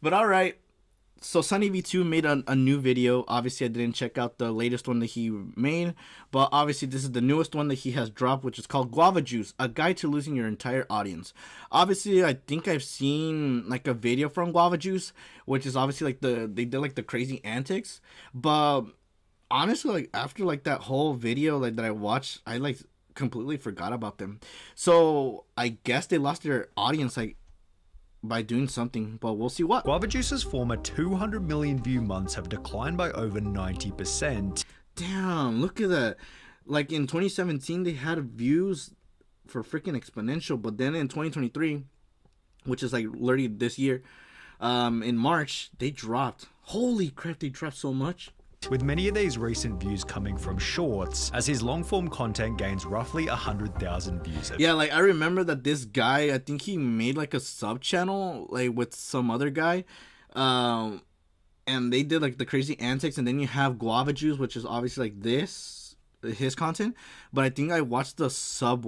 But all right. So Sunny V2 made a new video. Obviously, I didn't check out the latest one that he made, but obviously this is the newest one that he has dropped, which is called Guava Juice, a guide to losing your entire audience. Obviously, I think I've seen like a video from Guava Juice, which is obviously like they did like the crazy antics, but honestly, like after like that whole video like that I watched, I like completely forgot about them. So I guess they lost their audience like by doing something, but we'll see what. Guava Juice's former 200 million view months have declined by over 90%. Damn, look at that. Like in 2017, they had views for freaking exponential, but then in 2023, which is like literally this year, in March, they dropped. Holy crap, they dropped so much. With many of these recent views coming from shorts, as his long-form content gains roughly 100,000 views. Yeah, like I remember that this guy, I think he made like a sub-channel like with some other guy, and they did like the crazy antics, and then you have Guava Juice, which is obviously like his content, but I think I watched the sub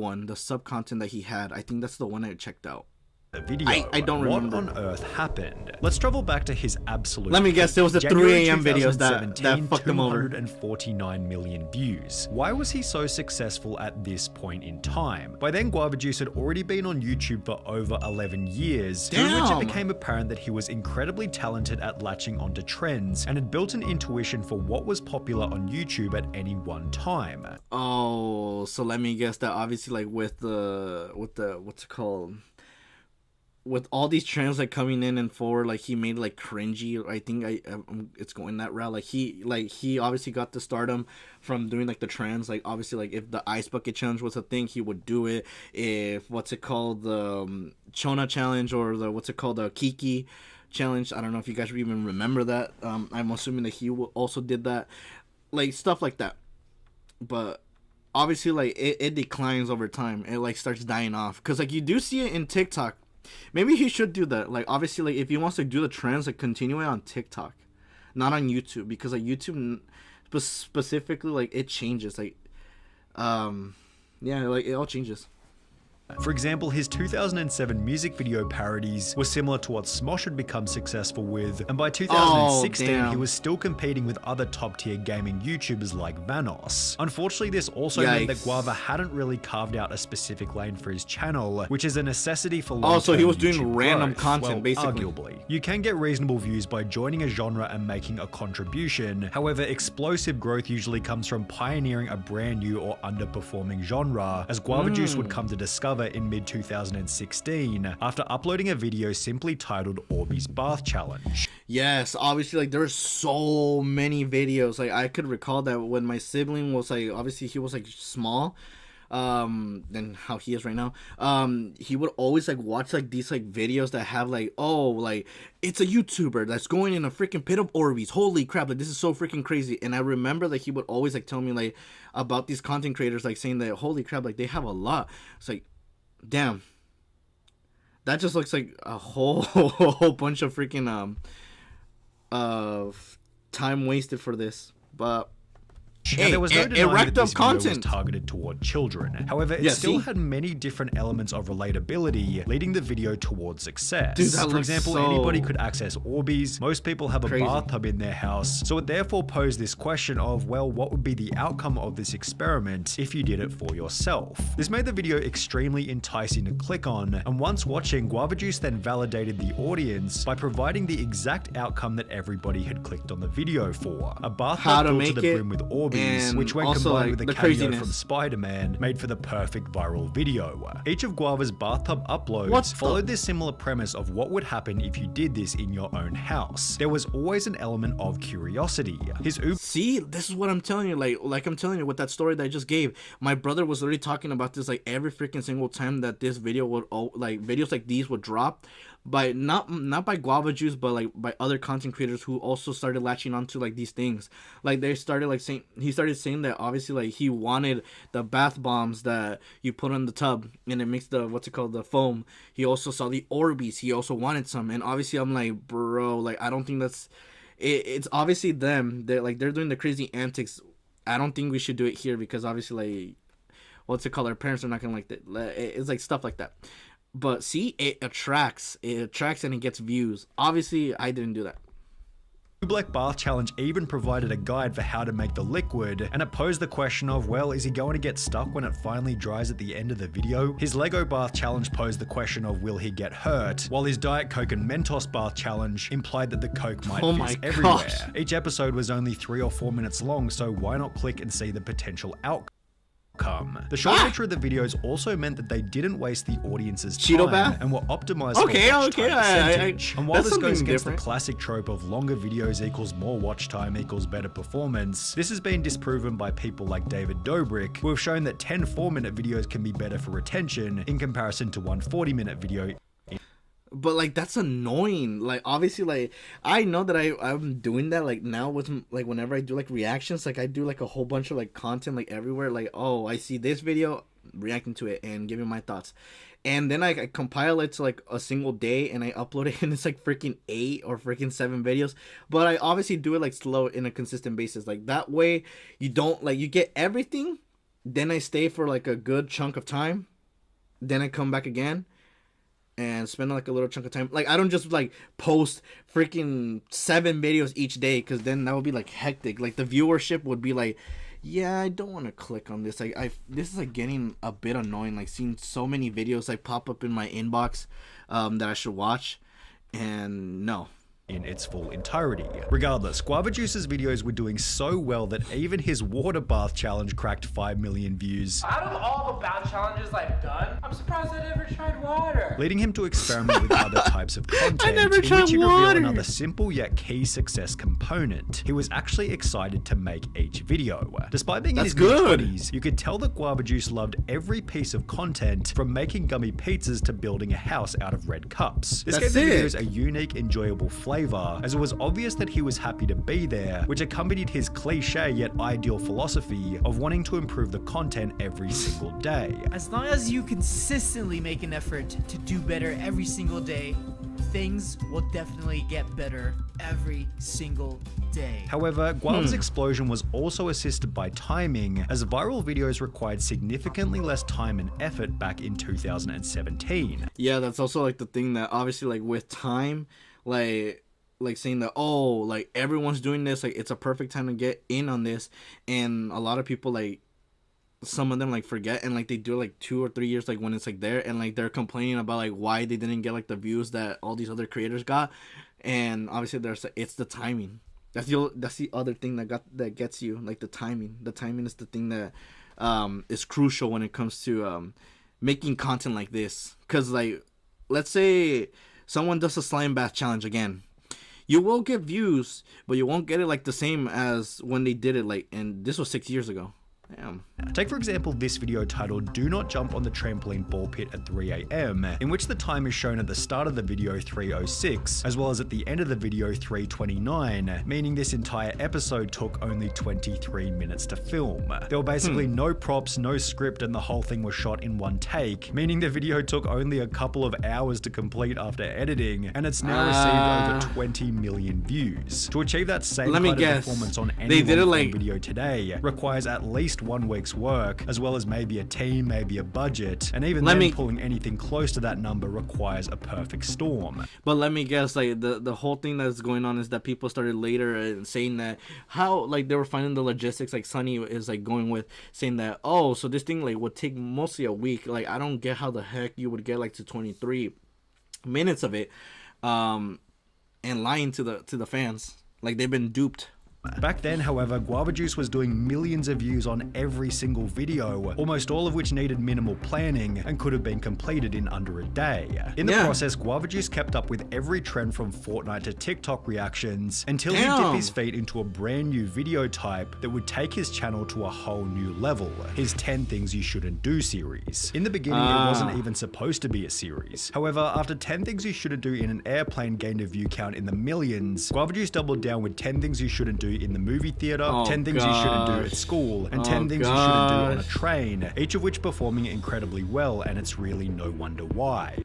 content that he had. I think that's the one I checked out. The video. I don't remember. What on earth happened? Let's travel back to his absolute. Let me guess, it was the January 3 a.m. videos that fucked him over. 249 million views. Why was he so successful at this point in time? By then, Guava Juice had already been on YouTube for over 11 years, during which it became apparent that he was incredibly talented at latching onto trends and had built an intuition for what was popular on YouTube at any one time. Oh, so let me guess that obviously like with the what's it called? With all these trends like coming in and forward, like he made like cringy. I think it's going that route. Like he obviously got the stardom from doing like the trends. Like obviously like if the ice bucket challenge was a thing, he would do it. If what's it called, the Chona challenge, or the what's it called, the Kiki challenge. I don't know if you guys even remember that. I'm assuming that he also did that, like stuff like that. But obviously like it declines over time. It like starts dying off because like you do see it in TikTok. Maybe he should do that. Like obviously, like if he wants to do the trends, like continue it on TikTok, not on YouTube, because like YouTube specifically, like it changes. Like, yeah, like it all changes. For example, his 2007 music video parodies were similar to what Smosh had become successful with, and by 2016 he was still competing with other top-tier gaming YouTubers like Vanos. Unfortunately, this also meant that Guava hadn't really carved out a specific lane for his channel, which is a necessity for long-term so he was doing YouTube random growth. content, basically. Arguably. You can get reasonable views by joining a genre and making a contribution. However, explosive growth usually comes from pioneering a brand new or underperforming genre, as Guava Juice would come to discover in mid-2016 after uploading a video simply titled Orbeez Bath Challenge. Yes, obviously like there's so many videos. Like I could recall that when my sibling was like, obviously he was like small than how he is right now. He would always like watch like these like videos that have like, oh, like it's a YouTuber that's going in a freaking pit of Orbeez. Holy crap, like this is so freaking crazy. And I remember that he would always like tell me like about these content creators, like saying that holy crap, like they have a lot. It's like, damn, that just looks like a whole bunch of freaking time wasted for this. But Now, there was no denying that this video was content targeted toward children. However, it still had many different elements of relatability, leading the video towards success. Dude, that For example, so anybody could access Orbeez. Most people have a bathtub in their house, so it therefore posed this question of, well, what would be the outcome of this experiment if you did it for yourself? This made the video extremely enticing to click on, and once watching, Guava Juice then validated the audience by providing the exact outcome that everybody had clicked on the video for. A bathtub filled to the brim with Orbeez, which when combined with the cameo from Spider-Man, made for the perfect viral video. Each of Guava's bathtub uploads followed this similar premise of what would happen if you did this in your own house. There was always an element of curiosity. See, this is what I'm telling you, like I'm telling you with that story that I just gave. My brother was literally talking about this like every freaking single time that this video would, like videos like these would drop. By not by Guava Juice, but like by other content creators who also started latching onto like these things. Like they started like saying, he started saying that obviously like he wanted the bath bombs that you put in the tub and it makes the what's it called, the foam. He also saw the Orbeez. He also wanted some, and obviously I'm like, bro, like I don't think that's it. It's obviously them. They're doing the crazy antics. I don't think we should do it here because obviously like what's it called, our parents are not gonna like that. It's like stuff like that. But see, it attracts and it gets views. Obviously, I didn't do that. Black Bath Challenge even provided a guide for how to make the liquid, and it posed the question of, well, is he going to get stuck when it finally dries at the end of the video? His Lego Bath Challenge posed the question of, will he get hurt? While his Diet Coke and Mentos Bath Challenge implied that the Coke might fizz everywhere. Each episode was only 3 or 4 minutes long, so why not click and see the potential outcome? The short nature of the videos also meant that they didn't waste the audience's time and were optimized for watch time percentage. And while this goes against the classic trope of longer videos equals more watch time equals better performance, this has been disproven by people like David Dobrik, who have shown that 10 4-minute videos can be better for retention in comparison to one 40-minute video. But like, that's annoying. Like, obviously, like, I know that I'm doing that like now with like whenever I do like reactions, like I do like a whole bunch of like content like everywhere, like, oh, I see this video, reacting to it and giving my thoughts, and then I compile it to like a single day and I upload it, and it's like freaking 8 or freaking 7 videos. But I obviously do it like slow in a consistent basis, like that way you don't like, you get everything, then I stay for like a good chunk of time, then I come back again and spend like a little chunk of time. Like, I don't just like post freaking 7 videos each day, because then that would be like hectic. Like, the viewership would be like, yeah, I don't want to click on this. Like, this is like getting a bit annoying, like seeing so many videos like pop up in my inbox that I should watch, and no. In its full entirety. Regardless, Guava Juice's videos were doing so well that even his water bath challenge cracked 5 million views. Out of all the bath challenges I've done, I'm surprised I never tried water. Leading him to experiment with other types of content, in which he'd reveal another simple yet key success component. He was actually excited to make each video. Despite being in his mid-20s, you could tell that Guava Juice loved every piece of content, from making gummy pizzas to building a house out of red cups. This gave the videos a unique, enjoyable flavor, as it was obvious that he was happy to be there, which accompanied his cliche yet ideal philosophy of wanting to improve the content every single day. As long as you consistently make an effort to do better every single day, things will definitely get better every single day. However, Guava's explosion was also assisted by timing, as viral videos required significantly less time and effort back in 2017. Yeah, that's also like the thing that obviously like with time, like saying that, oh, like everyone's doing this, like it's a perfect time to get in on this, and a lot of people, like some of them like forget, and like they do like 2 or 3 years like when it's like there, and like they're complaining about like why they didn't get like the views that all these other creators got. And obviously it's the timing. That's the other thing that gets you, like the timing. The timing is the thing that is crucial when it comes to making content like this. Because like, let's say someone does a slime bath challenge again, you will get views, but you won't get it like the same as when they did it, like, and this was 6 years ago. Damn. Take for example this video titled "Do Not Jump on the Trampoline Ball Pit at 3 AM, in which the time is shown at the start of the video 3:06, as well as at the end of the video 3:29, meaning this entire episode took only 23 minutes to film. There were basically no props, no script, and the whole thing was shot in one take, meaning the video took only a couple of hours to complete after editing, and it's now received over 20 million views. To achieve that same kind of performance on any video today requires at least 1 week's work, as well as maybe a team, maybe a budget, and even then pulling anything close to that number requires a perfect storm. But let me guess, like the whole thing that's going on is that people started later saying that how like they were finding the logistics, like Sunny is like going with saying that, oh, so this thing like would take mostly a week. Like, I don't get how the heck you would get like to 23 minutes of it, and lying to the fans. Like, they've been duped. Back then, however, Guava Juice was doing millions of views on every single video, almost all of which needed minimal planning and could have been completed in under a day. In the process, Guava Juice kept up with every trend from Fortnite to TikTok reactions until he dipped his feet into a brand new video type that would take his channel to a whole new level, his 10 Things You Shouldn't Do series. In the beginning, it wasn't even supposed to be a series. However, after 10 Things You Shouldn't Do in an airplane gained a view count in the millions, Guava Juice doubled down with 10 Things You Shouldn't Do in the movie theater, 10 Things You Shouldn't Do at school, and 10 Things You Shouldn't Do on a train, each of which performing incredibly well, and it's really no wonder why.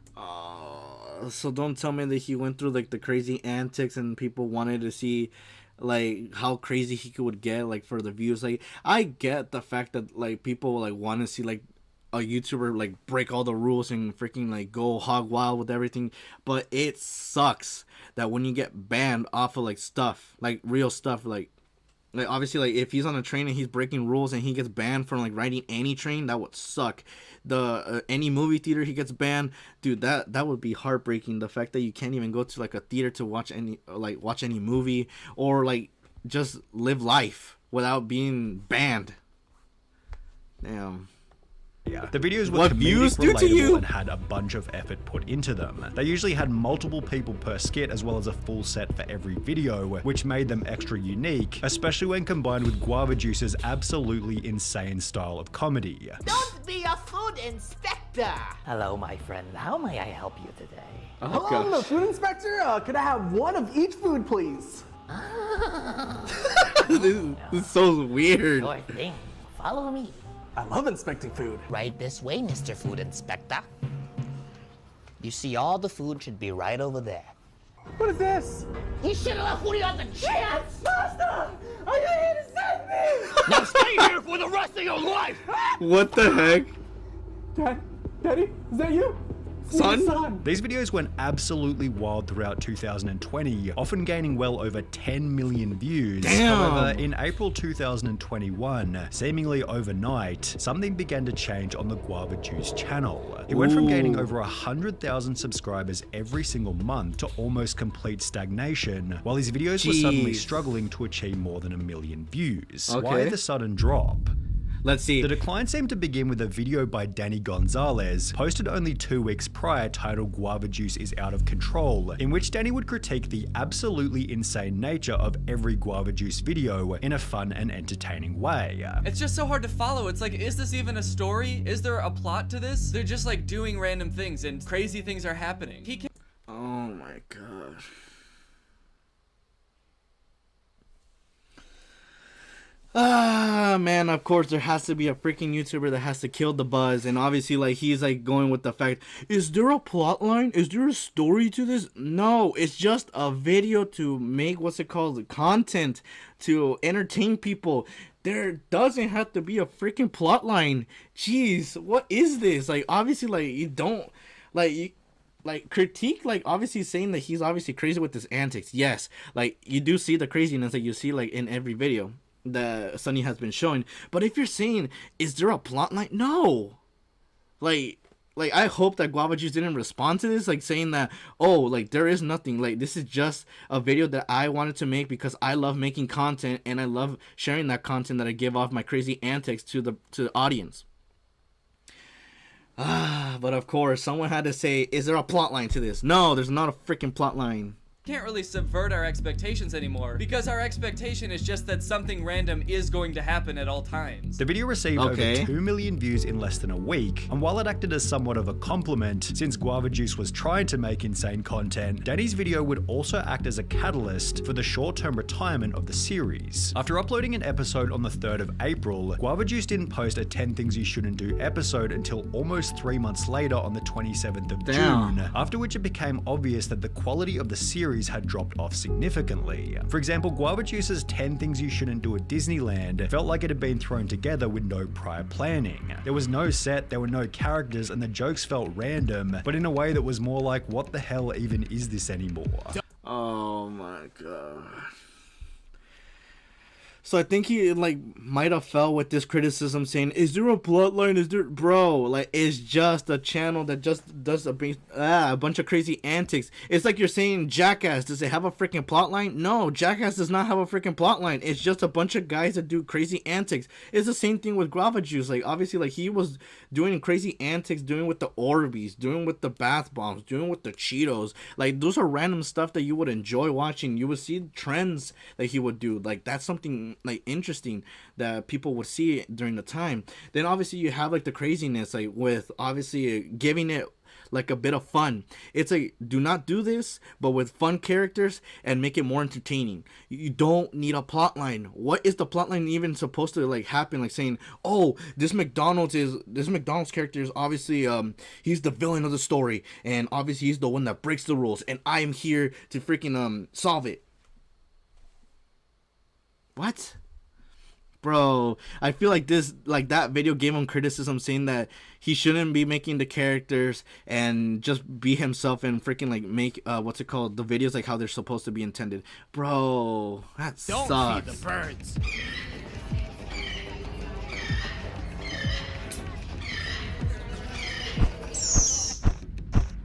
So don't tell me that he went through like the crazy antics and people wanted to see like how crazy he would get like for the views. Like, I get the fact that like people like want to see like a YouTuber like break all the rules and freaking like go hog wild with everything. But it sucks that when you get banned off of like stuff, like real stuff, like obviously like if he's on a train and he's breaking rules and he gets banned from like riding any train, that would suck. The any movie theater he gets banned, dude, that would be heartbreaking. The fact that you can't even go to like a theater to watch any movie or like just live life without being banned. Damn. Yeah. The videos were What views comedic, do to you? relatable, and had a bunch of effort put into them. They usually had multiple people per skit as well as a full set for every video, which made them extra unique, especially when combined with Guava Juice's absolutely insane style of comedy. Don't be a food inspector. Hello, my friend. How may I help you today? Oh, I'm the gosh. food inspector. Could I have one of each food, please? This is so weird. Sure thing. Follow me. I love inspecting food. Right this way, Mr. Food Inspector. You see, all the food should be right over there. What is this? You should have left Woody on the chance! Master! Are you here to save me? Now stay here for the rest of your life! What the heck? Daddy, is that you? Son? These videos went absolutely wild throughout 2020, often gaining well over 10 million views. Damn. However, in April 2021, seemingly overnight, something began to change on the Guava Juice channel. It went from gaining over 100,000 subscribers every single month to almost complete stagnation, while his videos were suddenly Jeez. struggling to achieve more than 1 million views. Okay. Why the sudden drop? Let's see. The decline seemed to begin with a video by Danny Gonzalez, posted only 2 weeks prior, titled Guava Juice is Out of Control, in which Danny would critique the absolutely insane nature of every Guava Juice video in a fun and entertaining way. It's just so hard to follow. It's like, is this even a story? Is there a plot to this? They're just like doing random things and crazy things are happening. He can't. Oh my gosh. Ah, man, of course there has to be a freaking YouTuber that has to kill the buzz, and obviously like he's like going with the fact, is there a plot line? Is there a story to this? No, it's just a video to make what's it called, content to entertain people. There doesn't have to be a freaking plot line. Jeez, what is this? Like obviously like you don't like critique, like obviously saying that he's obviously crazy with his antics. Yes, like you do see the craziness that you see like in every video that Sunny has been showing. But if you're saying, is there a plot line? No. Like I hope that Guava Juice didn't respond to this, like saying that, oh, like there is nothing, like this is just a video that I wanted to make because I love making content and I love sharing that content that I give off my crazy antics to the audience. But of course, someone had to say, is there a plot line to this? No, there's not a freaking plot line. Can't really subvert our expectations anymore because our expectation is just that something random is going to happen at all times. The video received over 2 million views in less than a week, and while it acted as somewhat of a compliment, since Guava Juice was trying to make insane content, Danny's video would also act as a catalyst for the short-term retirement of the series. After uploading an episode on the 3rd of April, Guava Juice didn't post a 10 Things You Shouldn't Do episode until almost 3 months later on the 27th of June, after which it became obvious that the quality of the series had dropped off significantly. For example, Guava Juice's 10 Things You Shouldn't Do at Disneyland felt like it had been thrown together with no prior planning. There was no set, there were no characters, and the jokes felt random, but in a way that was more like, what the hell even is this anymore? Oh my god. So I think he like might have fell with this criticism saying, is there a plot line? Is there, bro, like it's just a channel that just does a bunch of crazy antics. It's like you're saying Jackass, does it have a freaking plot line? No, Jackass does not have a freaking plot line. It's just a bunch of guys that do crazy antics. It's the same thing with Guava Juice. Like obviously like he was doing crazy antics, doing with the Orbeez, doing with the bath bombs, doing with the Cheetos. Like those are random stuff that you would enjoy watching. You would see trends that he would do. Like that's something like interesting that people would see during the time. Then obviously you have like the craziness, like with obviously giving it like a bit of fun. It's like, do not do this, but with fun characters and make it more entertaining. You don't need a plot line. What is the plot line even supposed to like happen? Like saying, oh, this McDonald's character is obviously he's the villain of the story, and obviously he's the one that breaks the rules, and I am here to freaking solve it. What? Bro, I feel like that video gave him criticism saying that he shouldn't be making the characters and just be himself and freaking like make what's it called, the videos like how they're supposed to be intended. Bro, that Don't sucks. feed the birds.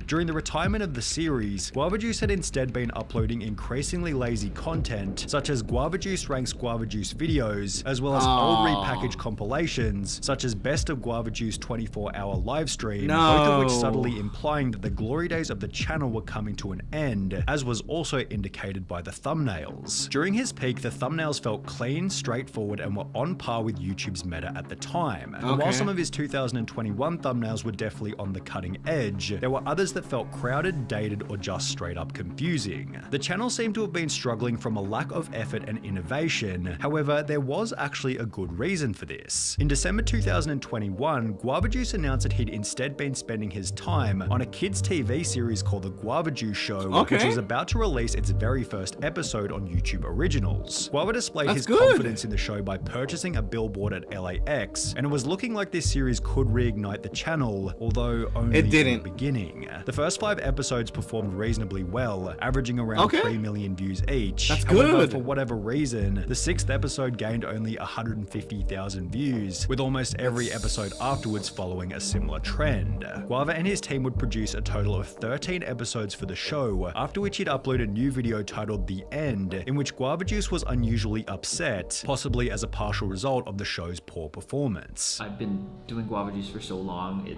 During the retirement of the series, Guava Juice had instead been uploading increasingly lazy content, such as Guava Juice ranks Guava Juice videos, as well as old repackaged compilations, such as Best of Guava Juice 24-hour livestream, both of which subtly implying that the glory days of the channel were coming to an end, as was also indicated by the thumbnails. During his peak, the thumbnails felt clean, straightforward, and were on par with YouTube's meta at the time. And while some of his 2021 thumbnails were definitely on the cutting edge, there were others that felt crowded, dated, or just straight up confusing. The channel seemed to have been struggling from a lack of effort and innovation. However, there was actually a good reason for this. In December 2021, Guava Juice announced that he'd instead been spending his time on a kids TV series called The Guava Juice Show, which was about to release its very first episode on YouTube Originals. Guava displayed his confidence in the show by purchasing a billboard at LAX, and it was looking like this series could reignite the channel, although only in the beginning. The first 5 episodes performed reasonably well, averaging around 3 million views each. That's However, good. for whatever reason, the 6th episode gained only 150,000 views, with almost every episode afterwards following a similar trend. Guava and his team would produce a total of 13 episodes for the show, after which he'd upload a new video titled The End, in which Guava Juice was unusually upset, possibly as a partial result of the show's poor performance. I've been doing Guava Juice for so long,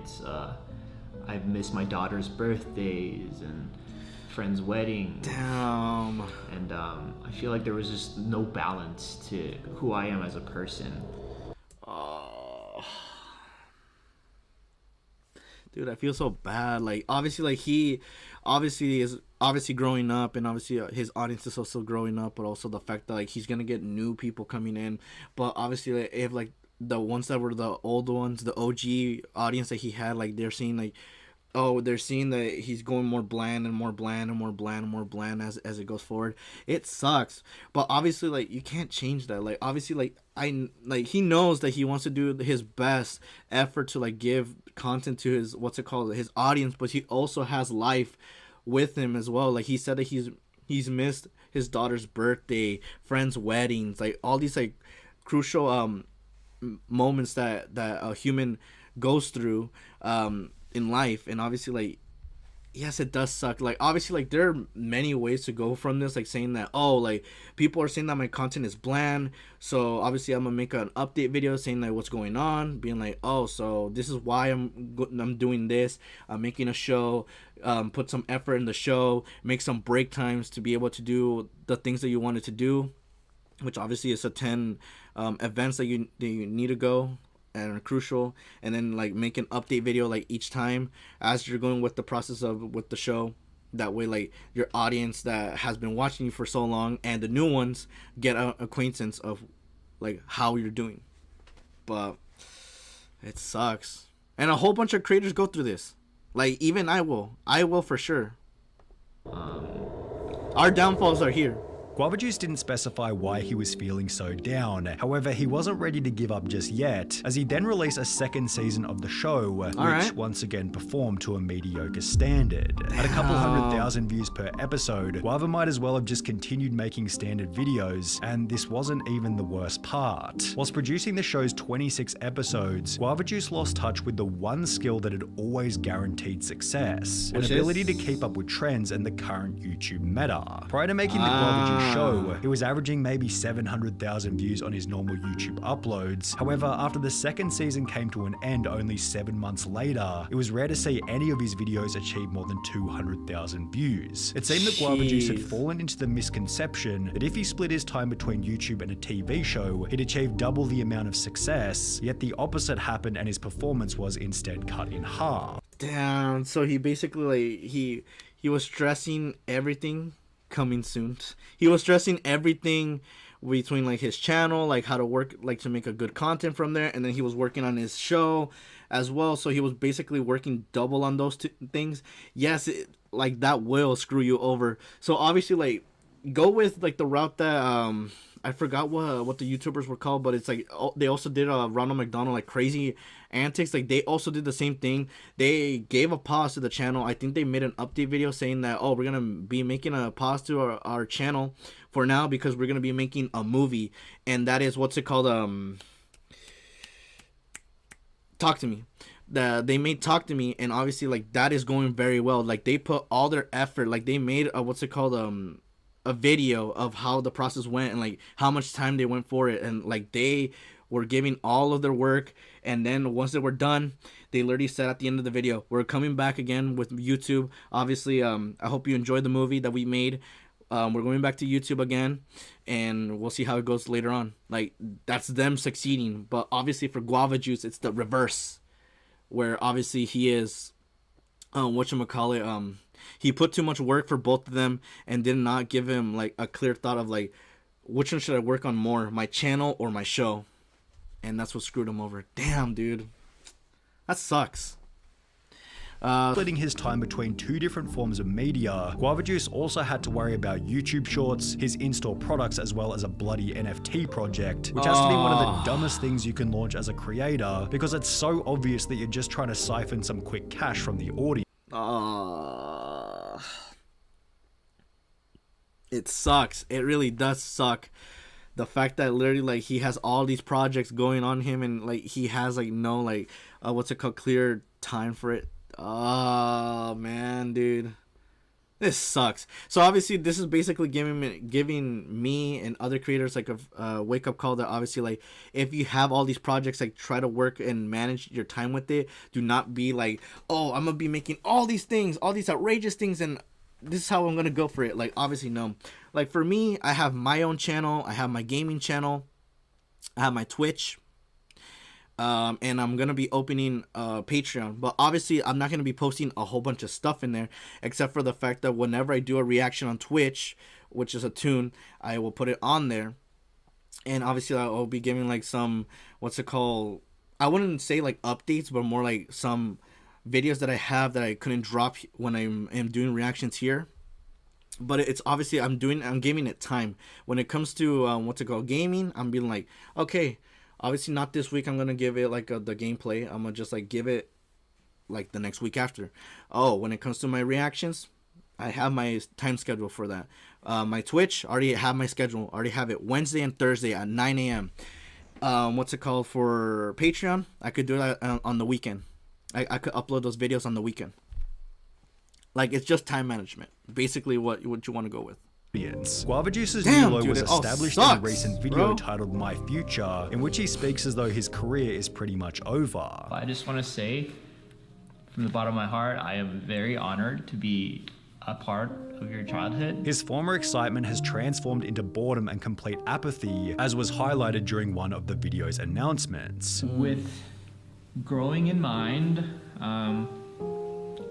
I've missed my daughter's birthdays and friends' weddings. Damn. And I feel like there was just no balance to who I am as a person. Dude, I feel so bad. Like, obviously, like, he is growing up, and obviously his audience is also growing up, but also the fact that, like, he's gonna get new people coming in. But obviously, like, if, like, the ones that were the old ones, the OG audience that he had, like, they're seeing, like, they're seeing that he's going more bland and more bland and more bland and more bland as it goes forward. It sucks. But obviously, like, you can't change that. Like, obviously, like, he knows that he wants to do his best effort to, like, give content to his, his audience, but he also has life with him as well. Like, he said that he's missed his daughter's birthday, friends' weddings, like, all these, like, crucial moments that a human goes through in life. And obviously, like, yes, it does suck. Like, obviously, like, there are many ways to go from this, like, saying that, oh, like, people are saying that my content is bland, so obviously I'm gonna make an update video saying, like, what's going on, being like, oh, so this is why I'm doing this. I'm making a show, put some effort in the show, make some break times to be able to do the things that you wanted to do, which obviously is 10 events that you need to go and are crucial, and then, like, make an update video, like, each time as you're going with the process with the show. That way, like, your audience that has been watching you for so long and the new ones get an acquaintance of, like, how you're doing. But it sucks, and a whole bunch of creators go through this. Like, even I will for sure. Our downfalls are here. Guava Juice didn't specify why he was feeling so down. However, he wasn't ready to give up just yet, as he then released a second season of the show, which once again performed to a mediocre standard. At a couple 100,000 views per episode, Guava might as well have just continued making standard videos, and this wasn't even the worst part. Whilst producing the show's 26 episodes, Guava Juice lost touch with the one skill that had always guaranteed success, an ability to keep up with trends and the current YouTube meta. Prior to making the Guava Juice show, he was averaging maybe 700,000 views on his normal YouTube uploads. However, after the second season came to an end only 7 months later, it was rare to see any of his videos achieve more than 200,000 views. It seemed that Guava Juice had fallen into the misconception that if he split his time between YouTube and a TV show, he'd achieve double the amount of success, yet the opposite happened and his performance was instead cut in half. Damn, so he basically, like, he was stressing everything coming soon. He was stressing everything between, like, his channel, like, how to work, like, to make a good content from there, and then he was working on his show as well, so he was basically working double on those two things. Yes, like, that will screw you over. So obviously, like, go with, like, the route that I forgot what the YouTubers were called, but it's like they also did Ronald McDonald like crazy antics. Like they also did the same thing. They gave a pause to the channel. I think they made an update video saying that, oh, we're gonna be making a pause to our channel for now because we're gonna be making a movie, and that is what's it called? Talk to Me. They made Talk to Me, and obviously like that is going very well. Like they put all their effort. Like they made what's it called? A video of how the process went and like how much time they went for it, and like they were giving all of their work, and then once they were done, they literally said at the end of the video, we're coming back again with YouTube. Obviously, I hope you enjoyed the movie that we made. We're going back to YouTube again, and we'll see how it goes later on. Like that's them succeeding. But obviously for Guava Juice, it's the reverse, where obviously he is whatchamacallit, he put too much work for both of them and did not give him like a clear thought of like which one should I work on more, my channel or my show, and that's what screwed him over. Damn, dude, that sucks. Splitting his time between two different forms of media, Guava Juice also had to worry about YouTube Shorts, his in-store products, as well as a bloody NFT project, which has to be one of the dumbest things you can launch as a creator because it's so obvious that you're just trying to siphon some quick cash from the audience. It sucks. It really does suck. The fact that literally like he has all these projects going on him, and like he has like no like what's it called, clear time for it. Oh man, dude, this sucks. So obviously this is basically giving me and other creators like a wake up call that obviously like if you have all these projects, like try to work and manage your time with it. Do not be like, oh, I'm gonna be making all these things, all these outrageous things, and this is how I'm gonna go for it. Like obviously no. Like for me, I have my own channel, I have my gaming channel, I have my Twitch, and I'm gonna be opening Patreon. But obviously I'm not gonna be posting a whole bunch of stuff in there, except for the fact that whenever I do a reaction on Twitch, which is a tune, I will put it on there. And obviously I'll be giving like some, what's it called, I wouldn't say like updates, but more like some videos that I have that I couldn't drop when I'm doing reactions here. But it's obviously I'm giving it time. When it comes to what's it called, gaming, I'm being like, okay, obviously not this week I'm gonna give it like the gameplay. I'm gonna just like give it like the next week after. Oh, when it comes to my reactions, I have my time schedule for that. My Twitch, already have my schedule. Already have it Wednesday and Thursday at 9 a.m. What's it called, for Patreon? I could do that on the weekend. I could upload those videos on the weekend. Like, it's just time management. Basically what you want to go with. Guava Juice's new logo was established in a recent video bro. titled My Future, in which he speaks as though his career is pretty much over. I just want to say, from the bottom of my heart, I am very honored to be a part of your childhood. His former excitement has transformed into boredom and complete apathy, as was highlighted during one of the video's announcements. With growing in mind, I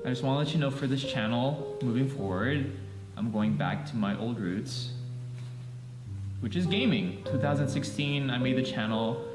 just want to let you know, for this channel, moving forward, I'm going back to my old roots, which is gaming. 2016, I made the channel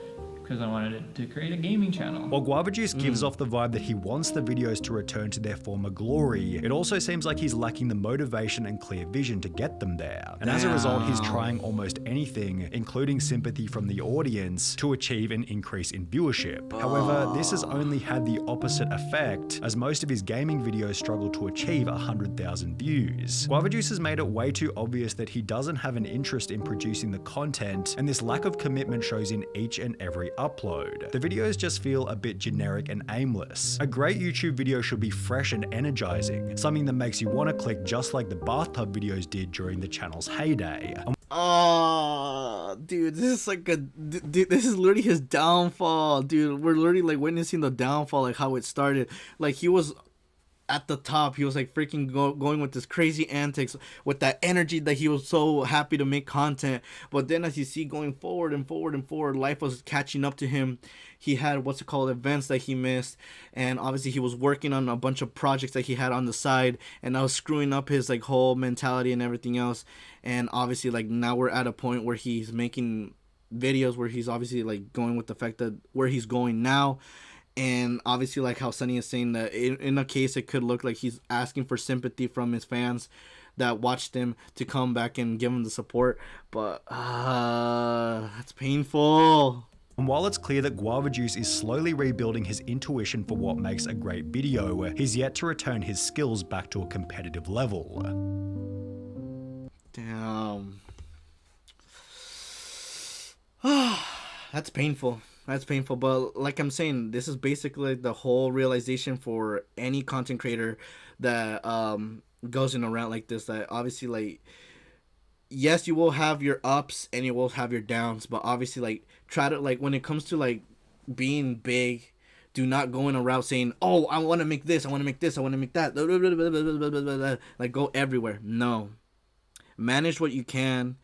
because I wanted to create a gaming channel. While Guava Juice gives off the vibe that he wants the videos to return to their former glory, it also seems like he's lacking the motivation and clear vision to get them there. And as a result, he's trying almost anything, including sympathy from the audience, to achieve an increase in viewership. However, this has only had the opposite effect, as most of his gaming videos struggle to achieve 100,000 views. Guava Juice has made it way too obvious that he doesn't have an interest in producing the content, and this lack of commitment shows in each and every upload. The videos just feel a bit generic and aimless. A great YouTube video should be fresh and energizing, something that makes you want to click, just like the bathtub videos did during the channel's heyday. Oh, dude, this is like this is literally his downfall, dude. We're literally like witnessing the downfall, like how it started. Like he was at the top, he was like freaking going with this crazy antics, with that energy that he was so happy to make content. But then as you see going forward and forward and forward, life was catching up to him. He had what's it called, events that he missed, and obviously he was working on a bunch of projects that he had on the side, and that was screwing up his like whole mentality and everything else. And obviously like now we're at a point where he's making videos where he's obviously like going with the fact that where he's going now. And obviously, like how Sunny is saying, that in a case it could look like he's asking for sympathy from his fans. that watched him to come back and give him the support. But that's painful. And while it's clear that Guava Juice is slowly rebuilding his intuition for what makes a great video, he's yet to return his skills back to a competitive level. Damn. That's painful. That's painful. But like I'm saying, this is basically the whole realization for any content creator that goes in a rant like this. That obviously, like, yes, you will have your ups and you will have your downs. But obviously, like, try to, like, when it comes to, like, being big, do not go in a route saying, oh, I want to make this, I want to make this, I want to make that. Like, go everywhere. No. Manage what you can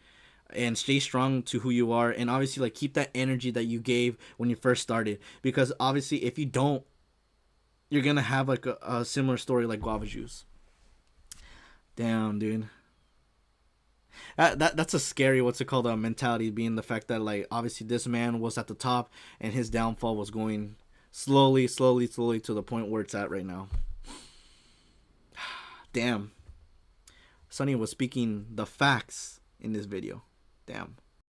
and stay strong to who you are, and obviously, like, keep that energy that you gave when you first started, because obviously if you don't, you're gonna have like a similar story like Guava Juice. Damn, dude. That's a scary, what's it called, mentality, being the fact that, like, obviously this man was at the top and his downfall was going slowly to the point where it's at right now. Damn. Sonny was speaking the facts in this video. Damn.